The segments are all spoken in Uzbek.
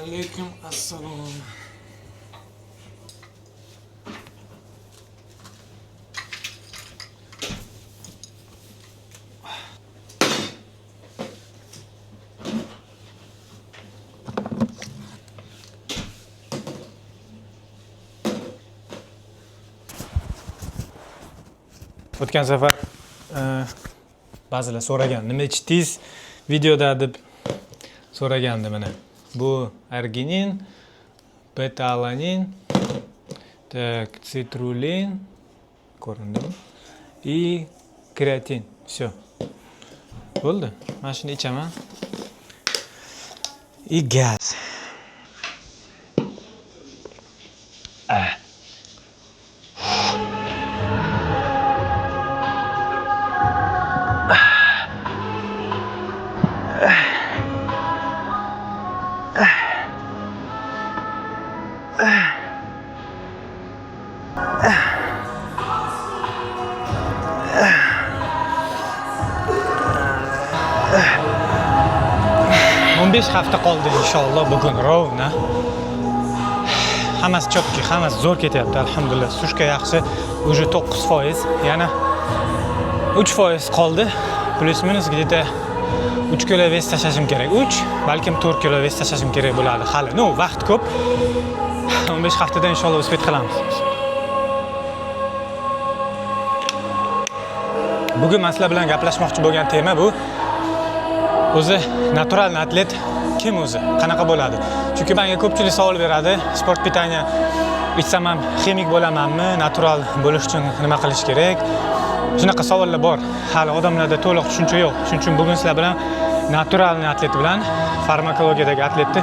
Alaykum assalom. O'tgan safar ba'zilar so'ragan, nima ichdingiz videoda deb so'ragandi mana. Bu arginin, beta-alanin, tak, citrulin, ko'rindimi? И kreatin. Всё. Bo'ldi. Mana shuni ichaman. И gaz. besh hafta qoldi inshaalloh bugun rovna. Hammasi chopki, hammasi zo'r ketyapti alhamdulillah. Sushka yaxshi, уже 9%, yana 3% qoldi. Plus minus где-то 3 kilo vez tashlashim kerak. 3, balkim 4 kilo vez tashlashim kerak bo'ladi hali. No, vaqt ko'p. 15 haftada inshaalloh uspet qilamiz. Bugun men sizlar bilan gaplashmoqchi bo'lgan tema bu. O'zi natural atlet kim o'zi? Qanaqa bo'ladi? Chunki menga ko'pchilik savol beradi. Sport pitaniya ichsam ham ximik bo'lamanmi? Natural bo'lish uchun nima qilish kerak? Shunaqa savollar bor. Hali odamlarda to'liq tushuncha yo'q. Shuning uchun bugun sizlar bilan natural atlet bilan farmakologiyadagi atletni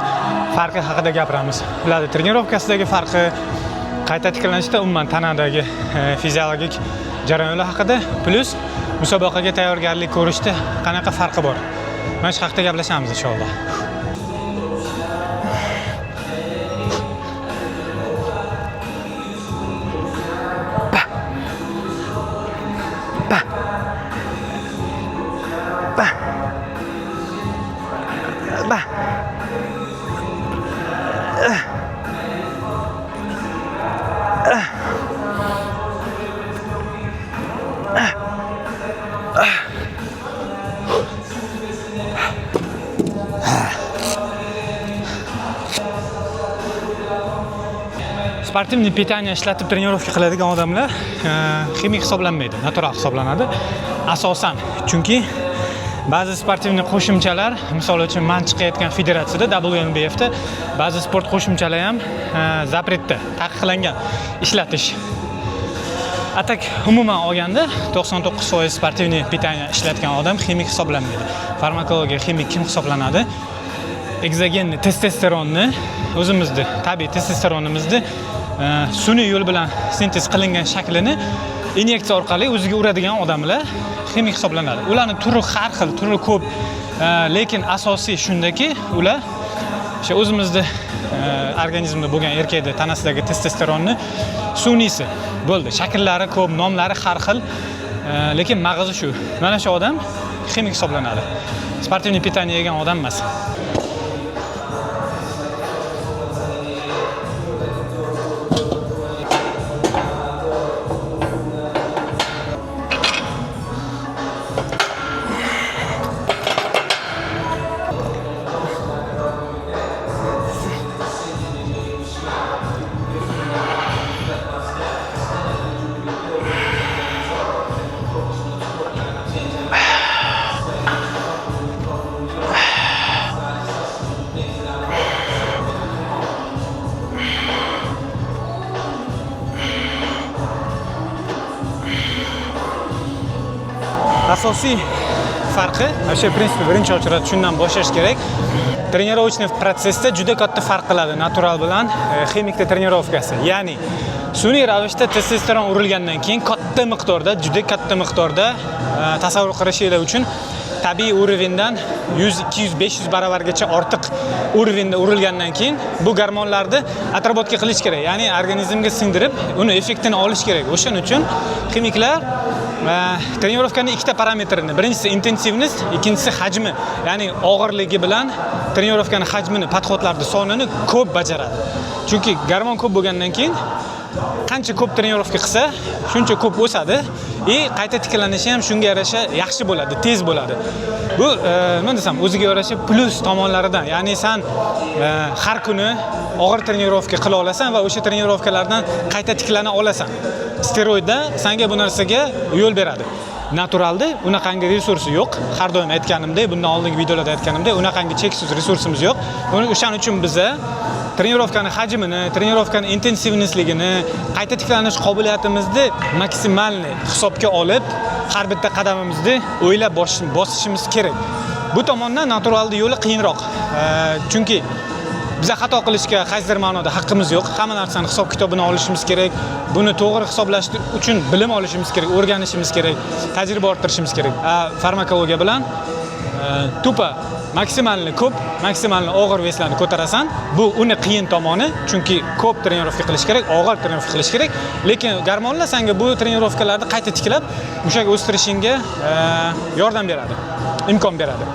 farqi haqida gapiramiz. Ularning trenirovkasidagi farqi, qayta tiklanishda umuman tanadagi fiziologik jarayonlar haqida, plus musobaqaga tayyorgarlik ko'rishda qanaqa farqi bor. Mana shu haqida gaplashamiz inshaalloh. Sportivniy pitaniya ishlatib trenirovka qiladigan odamlar ximik hisoblanmaydi, natural hisoblanadi. Asosan, chunki ba'zi sportivniy qo'shimchalar, misol uchun men chiqayotgan federatsiyada WNBF da ba'zi sport qo'shimchalari ham zapretda, taqiqlangan ishlatish. Atak umuman olganda 99% sportivniy pitaniya ishlatgan odam ximik hisoblanmaydi. Farmakologiya ximik kim hisoblanadi? Eksogenniy testosteronni, o'zimizning tabiiy testosteronimizni sun'iy yo'l bilan sintez qilingan shaklini inyeksiya orqali o'ziga uradigan odamlar ximik hisoblanadi. Ularning turi har xil, turi ko'p, lekin asosiy shundaki, ular o'sha o'zimizning organizmda bo'lgan erkakning tanasidagi testosteronni sun'iysi bo'ldi. Shakllari ko'p, nomlari har xil, lekin mag'zi shu. Mana shu odam ximik hisoblanadi. Sportivniy pitaniya yegan odam emas. Asosiy farqi, o'sha prinsipni birinchi o'chiradi, shundan boshlash kerak. Trenirovочный protsessda juda katta farq qiladi natural bilan ximikda trenirovkasi. Ya'ni sun'iy ravishda testosteron urilgandan keyin katta miqdorda, juda katta miqdorda tasavvur qilishingiz uchun tabiiy urovingdan 100, 200, 500 baravargacha ortiq urovingda urilgandan keyin bu gormonlarni atrobotga qilish kerak. Ya'ni organizmga singdirib, uni effektini olish kerak. O'shaning uchun ximiklar trenirovkaning ikkita parametrini, birinchisi intensivnost, ikkinchisi hajmi, ya'ni og'irligi bilan trenirovkaning hajmini, podxodlarning sonini ko'p bajaradi. Chunki garmon ko'p bo'lgandan keyin qancha ko'p trenirovka qilsa, shuncha ko'p o'sadi va qayta tiklanishi ham shunga yarasha yaxshi bo'ladi, tez bo'ladi. Bu nima desam, o'ziga yarasha plus tomonlaridan. Ya'ni sen har kuni og'ir trenirovka qila olasan va o'sha trenirovkalardan qayta tiklana olasan. Steroidda senga bu narsaga yo'l beradi. Naturalda unaqangi resursi yo'q. Har doim aytganimdek, bundan oldingi videolarda aytganimdek, unaqangi cheksiz resursimiz yo'q. O'shaning uchun biz trenirovkaning hajmini, trenirovkaning intensivnostligini, qayta tiklanish qobiliyatimizni maksimalni hisobga olib, har bitta qadamimizni o'ylab bosishimiz kerak. Bu tomondan naturalda yo'li qiyinroq. Chunki biz xato qilishga qaysidir ma'noda haqqimiz yo'q. Hamma narsani hisob kitobini olishimiz kerak. Buni to'g'ri hisoblash uchun bilim olishimiz kerak, o'rganishimiz kerak, tajriba orttirishimiz kerak. Farmakologiya bilan tupa maksimalni ko'p, maksimalni og'ir veslarni ko'tarasan. Bu uni qiyin tomoni, chunki ko'p trenirovka qilish kerak, og'ir trenirovka qilish kerak. Lekin gormonlar senga bu trenirovkalarni qayta tiklab, mushaga o'stirishingga yordam beradi, imkon beradi.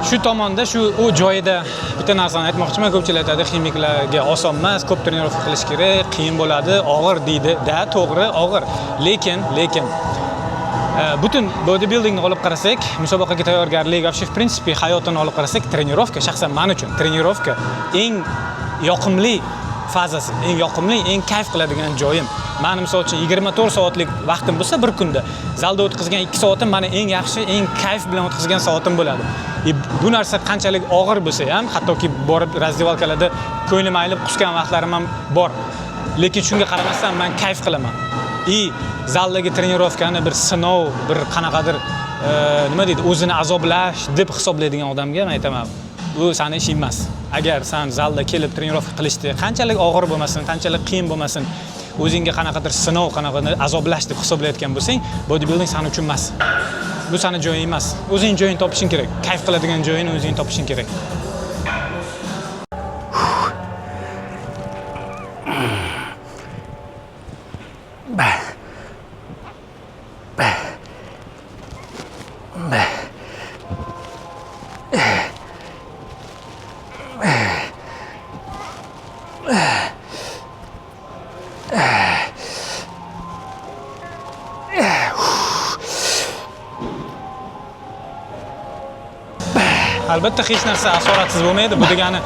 Shu tomonda, shu u joyida bitta narsani aytmoqchiman. Ko'pchilik aytadi, ximiklarga oson emas, ko'p trenirovka qilish kerak, qiyin bo'ladi, og'ir deydi. Da, to'g'ri, og'ir. Lekin butun bodybuildingni olib qarasak, musobaqaga tayyorgarlik va в принципе hayotini olib qarasak, trenirovka shaxsan men uchun trenirovka eng yoqimli fazasi, eng yoqimli, eng kayf qiladigan joyim. Meni misol uchun 24 soatlik vaqtim bo'lsa bir kunda, zalda o'tkazgan 2 soatim meni eng yaxshi, eng kayf bilan o'tkazgan soatim bo'ladi. Bu narsa qanchalik og'ir bo'lsa ham, hattoki borib razdevalkalarda ko'nglim aylib qusgan vaqtlarim ham bor. Lekin shunga qaramasdan men kayf qilaman. Zaldagi trenirovkani bir sinov, bir qanaqadir nima deydi, o'zini azoblash deb hisoblaydigan odamga men aytaman, bu seni ishing emas. Agar sen zalda kelib trenirovka qilishni qanchalik og'ir bo'lmasin, qanchalik qiyin bo'lmasin, o'zingga qanaqadir sinov, qanaqadir azoblash deb hisoblayotgan bo'lsang, bodybuilding sen uchun emas. Bu seni joying emas. O'zing joyingni topishing kerak. Kayf qiladigan joyingni o'zing topishing kerak. Albatta hech narsa asoratsiz bo'lmaydi. Bu degani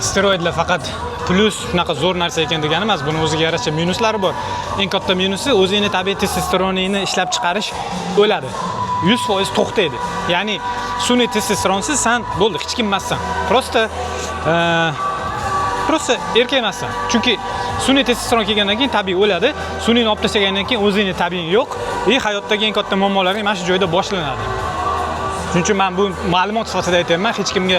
steroidlar faqat plus shunaqa zo'r narsa ekan degani emas. Buni o'ziga yarasha minuslari bor. Eng katta minusi o'zingni tabiiy testosteroningni ishlab chiqarish o'ladi. 100% to'xtaydi. Ya'ni sun'iy testosteronsiz sen bo'ldi, hech kim emassan. Prosta erkak emassan. Chunki sun'iy testosteron kelgandan keyin tabiiy o'ladi. Sun'iyni olib tashlagandan keyin o'zingni tabiiy yo'q. Hayotdagi eng katta muammolaring mana shu joyda boshlanadi. Shuning uchun men bu ma'lumot sifatida aytayman, hech kimga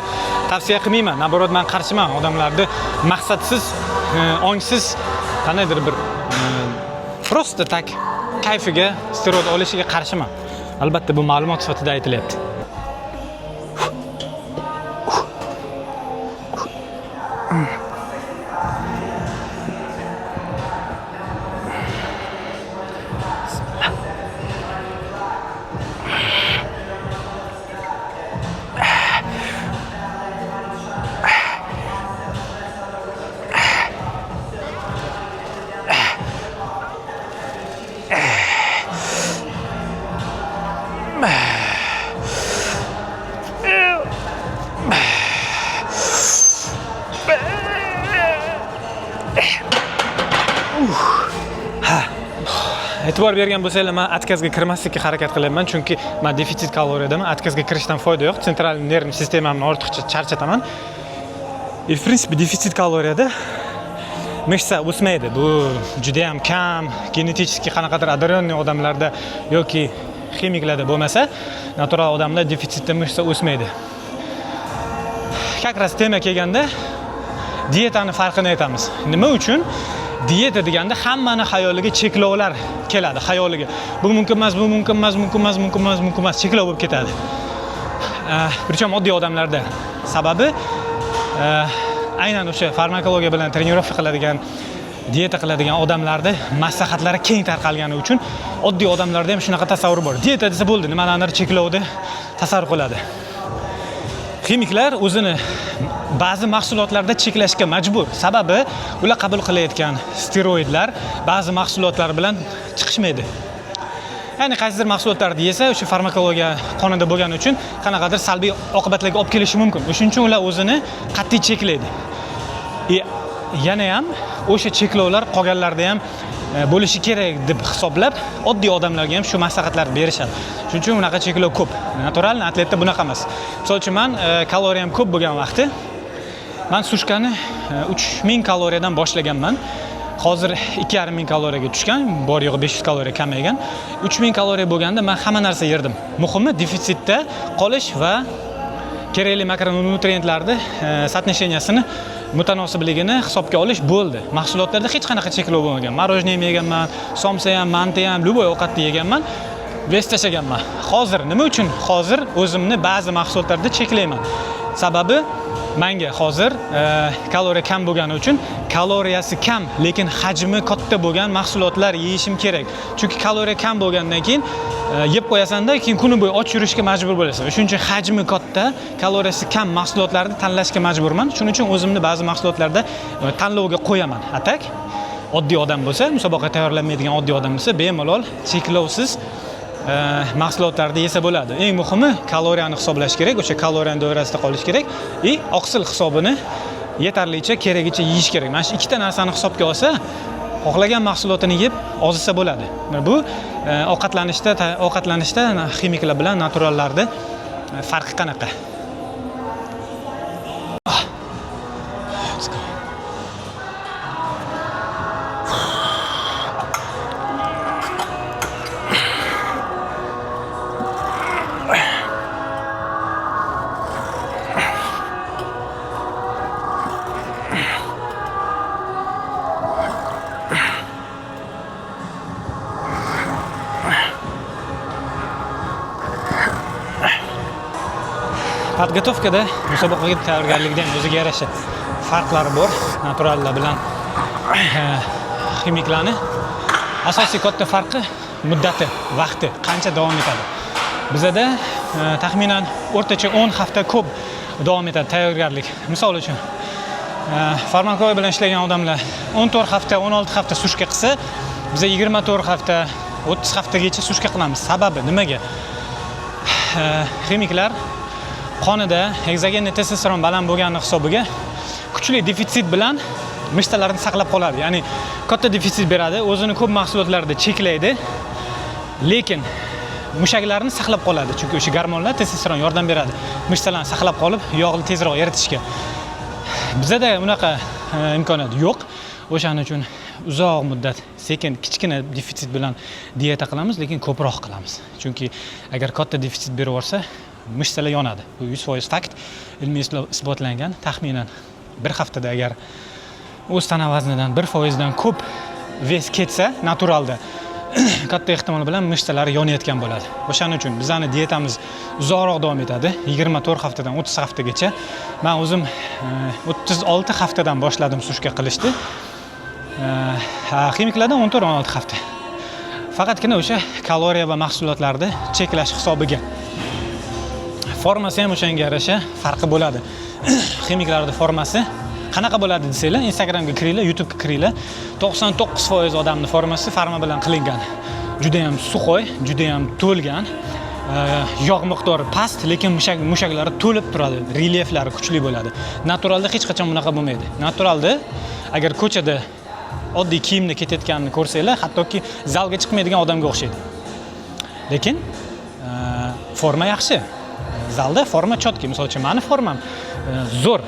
tavsiya qilmayman. Naborot men qarshiman odamlarni maqsadsiz, ongsiz qanaydir bir prosta tak kayfiga steroid olishiga qarshiman. Albatta bu ma'lumot sifatida aytilyapti. E'tibor bergan bo'lsanglar, men atkazga kirmaslikka harakat qilaman, chunki men defitsit kaloriyadaman. Atkazga kirishdan foyda yo'q. Sentral nerv sistemamni ortiqcha charchataman. В принципе, defitsit kaloriyada mishsa o'smaydi. Bu juda ham kam, genetik qanaqadir adaronli odamlarda yoki ximiklarda bo'lmasa, natural odamlar defitsitda mishsa o'smaydi. Как раз tema kelganda dietani farqini aytamiz. Nima uchun? Dieta deganda hammani xayoliga cheklovlar keladi, xayoliga. Bu mumkin emas, bu mumkin emas, mumkin emas, mumkin emas, mumkin emas, cheklov bo'lib ketadi. Причем oddiy odamlarda. Sababi aynan o'sha farmakologiya bilan trenirovka qiladigan diyeta qiladigan odamlarning maslahatlari keng tarqalgani uchun oddiy odamlarda ham shunaqa tasavvur bor. Diyeta desa bo'ldi, nimalarni cheklovdi tasavvur qiladi. Ximiklar o'zini ba'zi mahsulotlarda cheklashga majbur. Sababi ular qabul qilayotgan steroidlar ba'zi mahsulotlar bilan chiqishmaydi. Ya'ni qaysidir mahsulotlarni yesa, o'sha farmakologiya qonida bo'lgani uchun qanaqadir salbiy oqibatlarga olib kelishi mumkin. Shuning uchun ular o'zini qat'iy cheklaydi. Yana ham o'sha cheklovlar qolganlarda ham bo'lishi kerak deb hisoblab, oddiy odamlarga ham shu maslahatlarni berishadi. Shuning uchun unaqa cheklov ko'p. Naturalni atletda bunaqa emas. Misol uchun men kaloriyam ko'p bo'lgan vaqti men sushkani 3000 kaloriyadan boshlaganman. Hozir 2500 kaloriyaga tushgan, bor yo'g'i 500 kaloriya kamaygan. 3000 kaloriya bo'lganda men hamma narsa yerdim. Muhimi defitsitda qolish va kerakli makronutriyentlarni соотношениясini mutanosibligini hisobga olish bo'ldi. Mahsulotlarda hech qanaqa cheklov bo'lmagan. Marojniy yeganman, somsa ham, manta ham, любой ovqatni yeganman, vес tashaganman. Hozir nima uchun? Hozir o'zimni ba'zi mahsulotlarda cheklayman. Sababi menga hozir kaloriya kam bo'lgani uchun kaloriyasi kam, lekin hajmi katta bo'lgan mahsulotlar yeyishim kerak. Chunki kaloriya kam bo'lgandan keyin yeb qo'yasan-da, keyin kuni bo'yi och yurishga majbur bo'lasan. Shuning uchun hajmi katta, kaloriyasi kam mahsulotlarni tanlashga majburman. Shuning uchun o'zimni ba'zi mahsulotlarda tanlovga qo'yaman. Atak oddiy odam bo'lsa, musobaqa tayyorlanmaydigan oddiy odam bo'lsa, bemalol cheklovsiz mahsulotlarni yesa bo'ladi. Eng muhimi kaloriyani hisoblash kerak, o'sha kaloriyani doirasida qolish kerak va oqsil hisobini yetarlicha keragicha yeyish kerak. Mana shu ikkita narsani hisobga olsa, xohlagan mahsulotini yeb ozisa bo'ladi. Bu ovqatlanishda ximiklar bilan naturallarda farqi qanaqa? Podgotovkada musobaqaga tayyorgarlikdan o'ziga yarasha farqlari bor. Naturallar bilan ximiklarni asosiy katta farqi muddati, vaqti, qancha davom etadi. Bizda taxminan o'rtacha 10 hafta ko'p davom etadi tayyorgarlik. Misol uchun farmakologiya bilan ishlagan odamlar 14 hafta, 16 hafta sushka qilsa, biz 24 hafta, 30 haftagacha sushka qilamiz. Sababi nimaga? Ximiklar qonida egzogenniy testosteron baland bo'lgani hisobiga kuchli defitsit bilan mishtalarni saqlab qoladi. Ya'ni katta defitsit beradi, o'zini ko'p mahsulotlarda cheklaydi, lekin mushaklarni saqlab qoladi. Chunki o'sha gormonlar testosteron yordam beradi. Mishtalarni saqlab qolib, yog'ni tezroq eritishga. Bizda unaqa imkoniyat yo'q. O'shaning uchun uzoq muddat sekin kichkina defitsit bilan diyeta qilamiz, lekin ko'proq qilamiz. Chunki agar katta defitsit berib yorsa, mishtalar yonadi. Bu 100% fakt, ilmiy isbotlangan. Taxminan bir haftada agar o'z tana vaznidan 1% dan ko'p ves ketsa, naturalda katta ehtimol bilan mishtalar yonayotgan bo'ladi. O'shaning uchun bizning diyetamiz uzoqroq davom etadi. 24 haftadan 30 haftagacha. Men o'zim 36 haftadan boshladim sushka qilishni. Ximiklardan 14-16 hafta. Faqatgina o'sha kaloriya va mahsulotlarni cheklash hisobiga. Formasi ham o'shanga yarasha farqi bo'ladi. Ximiklarning formasi qanaqa bo'ladi desanglar, Instagramga kiringlar, YouTube'ga kiringlar. 99% odamning formasi farma bilan qilingan. Juda ham suqoy, juda ham to'lgan. Yog' miqdori past, lekin mushaklari to'lib turadi, relyeflari kuchli bo'ladi. Naturalda hech qachon bunaqa bo'lmaydi. Naturalda agar ko'chada oddiy kiyimda ketayotganini ko'rsanglar, hattoki zalga chiqmaydigan odamga o'xshaydi. Lekin forma yaxshi. Zalda forma chotki. Misol uchun meni formam zo'r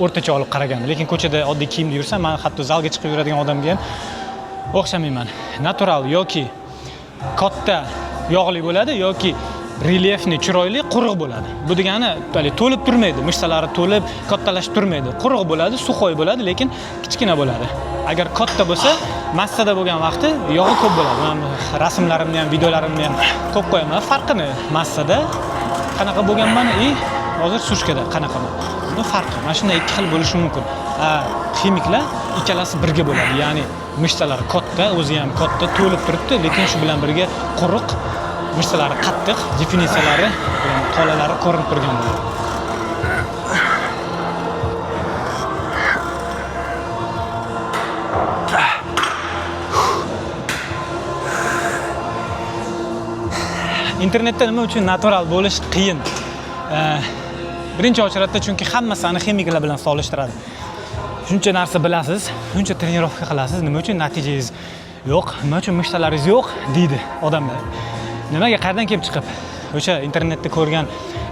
o'rtacha olib qaraganda, lekin ko'chada oddiy kiyimda yursam, men hatto zalga chiqib yuradigan odamga ham o'xshamayman. Natural yoki katta yog'li bo'ladi yoki relyefni chiroyli quruq bo'ladi. Bu degani to'lib turmaydi, mushtalari to'lib, kattalashib turmaydi. Quruq bo'ladi, suxoy bo'ladi, lekin kichkina bo'ladi. Agar katta bo'lsa, massada bo'lgan vaqti yog'i ko'p bo'ladi. Men rasmlarimni ham, videolarimni ham ko'p qo'yaman. Farqini massada qanaqa bo'lganman, hozir sushkada qanaqa buni farqi. Mana shunday ikki xil bo'lishi mumkin. ximiklar ikkalasi birga bo'ladi. Ya'ni mishtalari katta, o'zi ham katta, to'lib turibdi, lekin shu bilan birga quruq, mishtalari qattiq, definitsiyalari, tolalari ko'rinib turgan bo'ladi. Internetda nima uchun natural bo'lish qiyin? Birinchi o'rinda chunki hammasini ximiklar bilan solishtiradi. Shuncha narsa bilasiz, shuncha trenirovka qilasiz, nima uchun natijangiz yo'q, nima uchun mushtalaringiz yo'q deydi odamlar. Nimaga qayerdan kelib chiqib o'sha internetda ko'rgan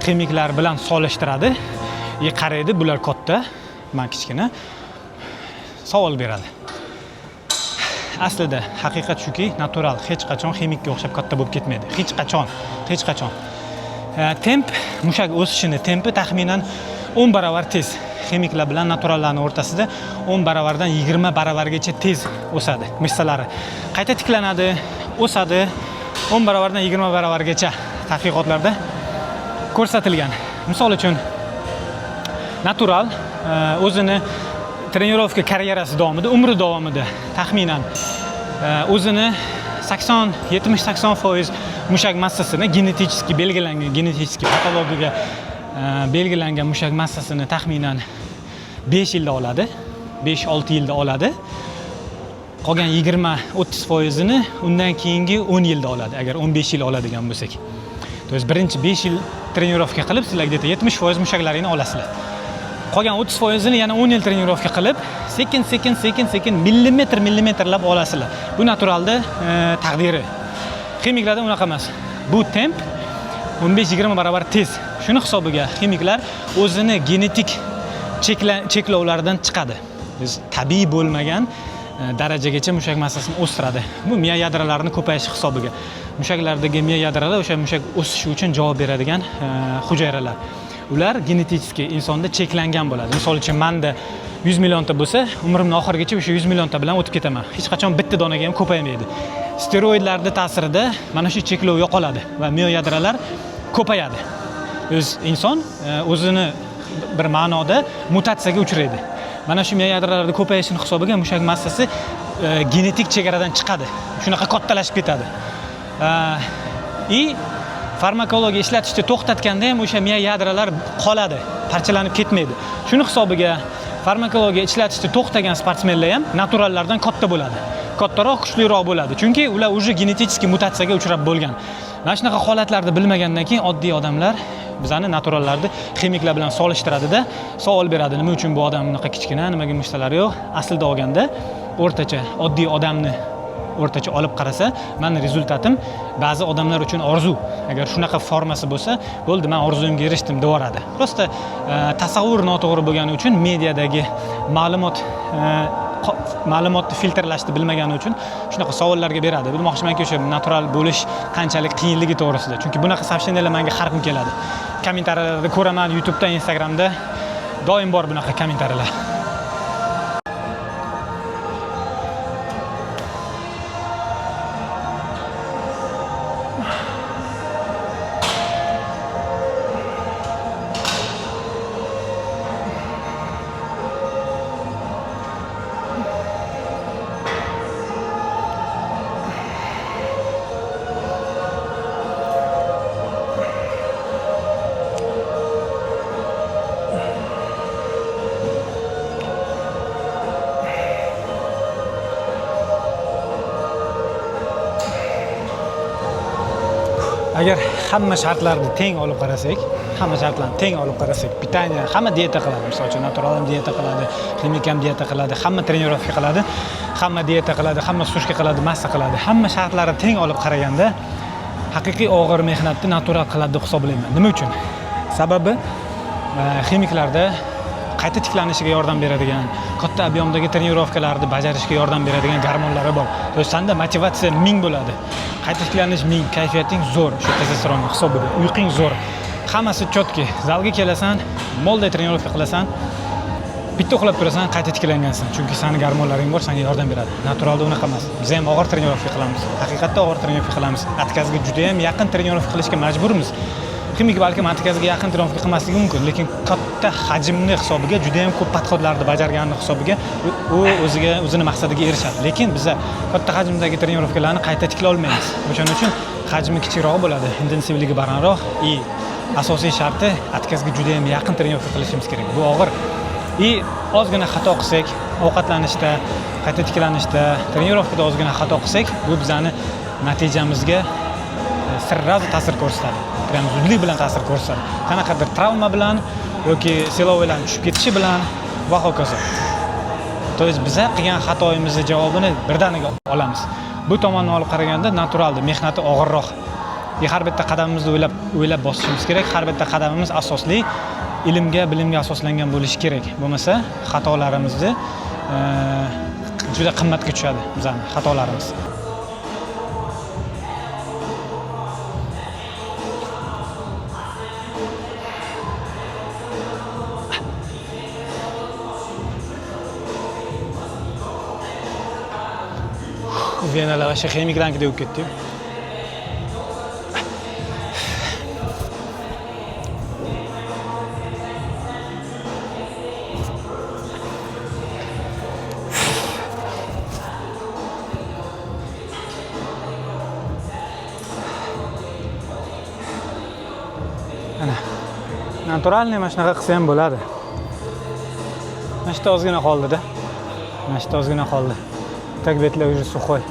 ximiklar bilan solishtiradi. Qaraydi, bular katta, men kichkina. Savol beradi. Aslida haqiqat shuki, natural hech qachon ximikka o'xshab katta bo'lib ketmaydi. Hech qachon. Temp, mushak o'sishini tempi taxminan 10 barobar tez. Ximiklar bilan naturallarning o'rtasida 10 barobardan 20 barobargacha tez o'sadi. Mishsalari qayta tiklanadi, o'sadi. 10 barobardan 20 barobargacha tadqiqotlarda ko'rsatilgan. Misol uchun natural o'zini trenirovka karyerasi davomida, umri davomida taxminan o'zini 70-80% mushak massasini genetik belgilangan, genetik patologiyaga belgilangan mushak massasini taxminan 5 yilda oladi, 5-6 yilda oladi. Qolgan 20-30% ni undan keyingi 10 yilda oladi, agar 15 yil oladigan bo'lsak. To есть birinchi 5 yil trenirovka qilib, sizlar где-то 70% mushaklaringni olasizlar. Qolgan 30% ni yana 10 yil trenirovka qilib, sekin millimetrlab olasizlar. Bu naturalda taqdiri. Ximiklarda unaqa emas. Bu temp 15-20 barobar tez. Shuni hisobiga ximiklar o'zini genetik cheklovlardan chiqadi. Biz tabiiy bo'lmagan darajagacha mushak massasini o'stiradi. Bu miya yadralarining ko'payishi hisobiga. Mushaklardagi miya yadralar o'sha mushak o'sishi uchun javob beradigan hujayralar. Ular genetik insonda cheklangan bo'ladi. Misol uchun menda 100 millionta bo'lsa, umrimning oxirigacha o'sha 100 millionta bilan o'tib ketaman. Hech qachon bitta donaga ham ko'paymaydi. Steroidlarning ta'sirida mana shu cheklov yo'qoladi va miya yadralar ko'payadi. Inson o'zini bir ma'noda mutatsiyaga uchraydi. Mana shu miya yadralarida ko'payishini hisobiga mushak massasi genetik chegaradan chiqadi. Shunaqa kattalashib ketadi. Farmakologiya ishlatishni to'xtatganda ham o'sha miya yadralar qoladi, parchalanib ketmaydi. Shuni hisobiga farmakologiya ishlatishni to'xtagan sportsmenlar ham naturallardan katta bo'ladi. Kattaroq, kuchliroq bo'ladi. Chunki ular o'zi genetik mutatsiyaga uchrab bo'lgan. Mana shunaqa holatlarni bilmagandan keyin oddiy odamlar bizani naturallarni ximiklar bilan solishtiradida savol beradi. Nima uchun bu odam bunaqa kichkina, nimaga mushtalari yo'q? Aslida olganda o'rtacha oddiy odamni o'rtacha olib qarasa, meni rezultatim ba'zi odamlar uchun orzu. Agar shunaqa formasi bo'lsa, bo'ldi, men orzuyimga erishdim deyoradi. Prosta tasavvur noto'g'ri bo'lgani uchun mediadagi ma'lumotni filtrlashni bilmagani uchun shunaqa savollarga beradi. Bilmoqchimanki, o'sha natural bo'lish qanchalik qiyinligi to'g'risida. Chunki bunaqa soобщениyalar menga har kun keladi. Kommentariyalarda ko'raman, YouTube'da, Instagramda doim bor bunaqa kommentariyalar. Agar hamma shartlarni teng olib qarasak, pitaniya, hamma dieta qiladi. Misol uchun natural ham dieta qiladi, ximik ham dieta qiladi, hamma trenirovka qiladi, hamma dieta qiladi, hamma sushka qiladi, massa qiladi. Hamma shartlarni teng olib qaraganda haqiqiy og'ir mehnatni natural qiladi deb hisoblayman. Nima uchun? Sababi ximiklarda qayta tiklanishiga yordam beradigan, katta ob'yomdagi trenirovkalarni bajarishga yordam beradigan gormonlar bor. O'shanda motivatsiya 1000 bo'ladi. Qayta tiklanish 1000, kayfiyating zo'r, shu testosteron hisobiga, uyqung zo'r. Hammasi chotki. Zalga kelasan, molda trenirovka qilasan, bitta uxlab turasan, qayta tiklangansan. Chunki seni gormonlaring bor, senga yordam beradi. Naturalda unaqa emas. Biz ham og'ir trenirovka qilamiz. Haqiqatda og'ir trenirovka qilamiz. Atkazga juda ham yaqin trenirovka qilishga majburmiz. Ximik balki mantiqasiga yaqin trenirovka qilmasligi mumkin, lekin katta hajmni hisobiga, juda ham ko'p podxodlarni bajargani hisobiga u o'zini maqsadiga erishadi. Lekin biz katta hajmdagi trenirovkalarni qayta tiklay olmaymiz. O'shaning uchun hajmi kichikroq bo'ladi, intensivligi balandroq, asosiy sharti atkazga juda ham yaqin trenirovka qilishimiz kerak. Bu og'ir. Ozgina xato qilsak, ovqatlanishda, qayta tiklanishda, trenirovkada ozgina xato qilsak, bu bizani natijamizga sirraz ta'sir ko'rsatadi. Prям zudlik bilan ta'sir ko'rsatadi. Qanaqadir travma bilan yoki silovlarning tushib ketishi bilan va hokazo. To есть biz qilgan xatoyimizning javobini birdaniga olamiz. Bu tomondan olib qaraganda naturaldi, mehnati og'irroq. Har bitta qadamimizni o'ylab bosishimiz kerak. Har bitta qadamimiz asosli ilmga, bilimga asoslangan bo'lishi kerak. Bo'lmasa xatolarimizni juda qimmatga tushadi bizning xatolarimiz. Venalar va ximik rangida bo'lib ketdi. Ana. Naturalniy mana shunaqa qilsa ham bo'ladi. Mana shu ozgina qoldi-da. Mana shu ozgina qoldi. Tak betlar уже сухой.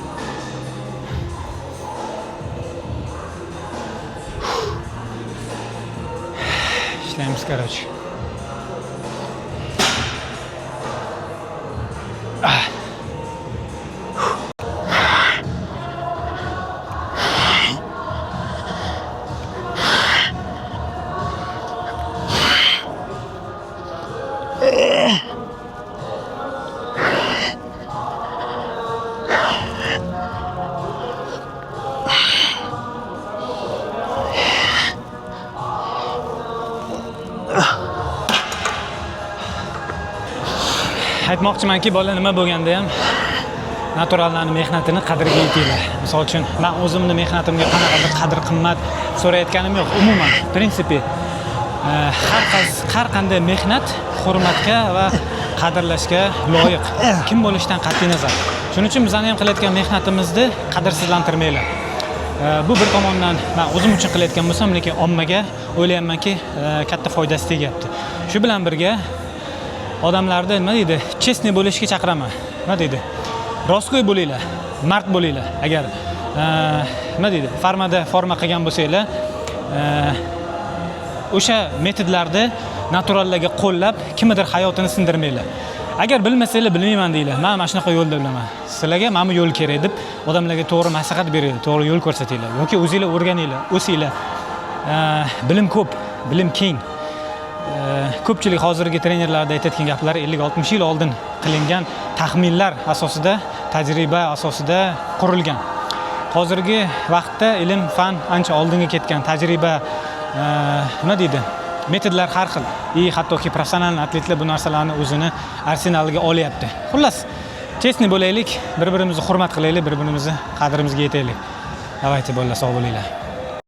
Ishlaymiz, короче. Aytmoqchimanki, bola nima bo'lganda ham naturallarning mehnatini qadriga yetinglar. Misol uchun, men o'zimning mehnatimga qanaqadir qadr-qimmat so'rayotganim yo'q. Umuman, prinsipi har qanday mehnat hurmatga va qadrlashga loyiq. Kim bo'lishidan qat'iy nazar. Shuning uchun bizning ham qilayotgan mehnatimizni qadrsizlantirmanglar. Bu bir tomondan men o'zim uchun qilayotgan bo'lsam, lekin ommaga o'ylaymanki, katta foydasi tegyapti. Shu bilan birga odamlarni nima deydi? Chestniy bo'lishga chaqiraman. Nima deydi? Rostgo'y bo'linglar, mard bo'linglar. Agar nima deydi? Forma qilgan bo'lsanglar, o'sha metodlarni naturallarga qo'llab, kimnidir hayotini sindirmanglar. Agar bilmasanglar, bilmayman deylar. Men mana shunaqa yo'lda bilaman. Sizlarga mana bu yo'l kerak deb odamlarga to'g'ri maslahat beringlar, to'g'ri yo'l ko'rsatinglar yoki o'zingizlar o'rganinglar, o'singlar. Bilim ko'p, bilim keng. Ko'pchilik hozirgi trenerlarda aytayotgan gaplar 50-60 yil oldin qilingan taxminlar asosida, tajriba asosida qurilgan. Hozirgi vaqtda ilm, fan ancha oldinga ketgan, tajriba nima deydi? Metodlar har xil. Hattoki professional atletlar bu narsalarni o'zini arsenaliga olyapti. Xullas, chestniy bo'laylik, bir-birimizni hurmat qilaylik, bir-birimizni qadrimizga yetaylik. Davaychi bolalar, sog' bo'linglar.